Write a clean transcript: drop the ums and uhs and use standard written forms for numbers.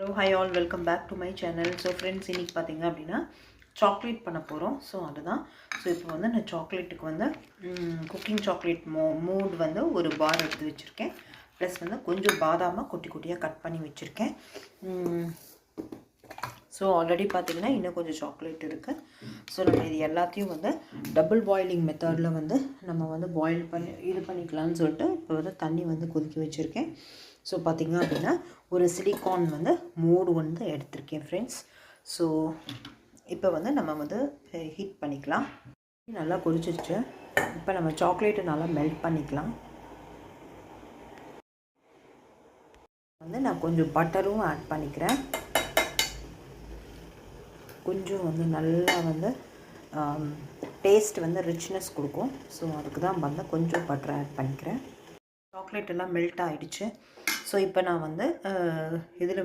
Hello hi all welcome back to my channel. So friends, இன்றைக்கி பார்த்தீங்க அப்படின்னா chocolate பண்ண போகிறோம். ஸோ அதுதான். ஸோ இப்போ வந்து நான் சாக்லேட்டுக்கு வந்து குக்கிங் சாக்லேட் மூட் வந்து ஒரு பார் எடுத்து வச்சுருக்கேன். ப்ளஸ் வந்து கொஞ்சம் பாதாமாக குட்டி குட்டியாக கட் பண்ணி வச்சுருக்கேன். ஸோ ஆல்ரெடி பார்த்திங்கன்னா இன்னும் கொஞ்சம் சாக்லேட் இருக்குது. ஸோ நம்ம இது எல்லாத்தையும் வந்து டபுள் பாயிலிங் மெத்தடில் வந்து நம்ம வந்து பாயில் பண்ணி இது பண்ணிக்கலாம்னு சொல்லிட்டு இப்போ வந்து தண்ணி வந்து கொதிக்க வச்சுருக்கேன். ஸோ பார்த்திங்க அப்படின்னா ஒரு சிலிக்கான் வந்து மூடு வந்து எடுத்திருக்கேன் ஃப்ரெண்ட்ஸ். ஸோ இப்போ வந்து நம்ம வந்து ஹீட் பண்ணிக்கலாம். நல்லா கொதிச்சிருச்சு. இப்போ நம்ம சாக்லேட்டை நல்லா மெல்ட் பண்ணிக்கலாம். வந்து நான் கொஞ்சம் பட்டரும் ஆட் பண்ணிக்கிறேன். கொஞ்சம் வந்து நல்லா வந்து டேஸ்ட் வந்து ரிச்னஸ் கொடுக்கும். ஸோ அதுக்கு தான் வந்து கொஞ்சம் பட்டர் ஆட் பண்ணிக்கிறேன். சாக்லேட் எல்லாம் மெல்ட் ஆகிடுச்சு. ஸோ இப்போ நான் வந்து இதில் வந்து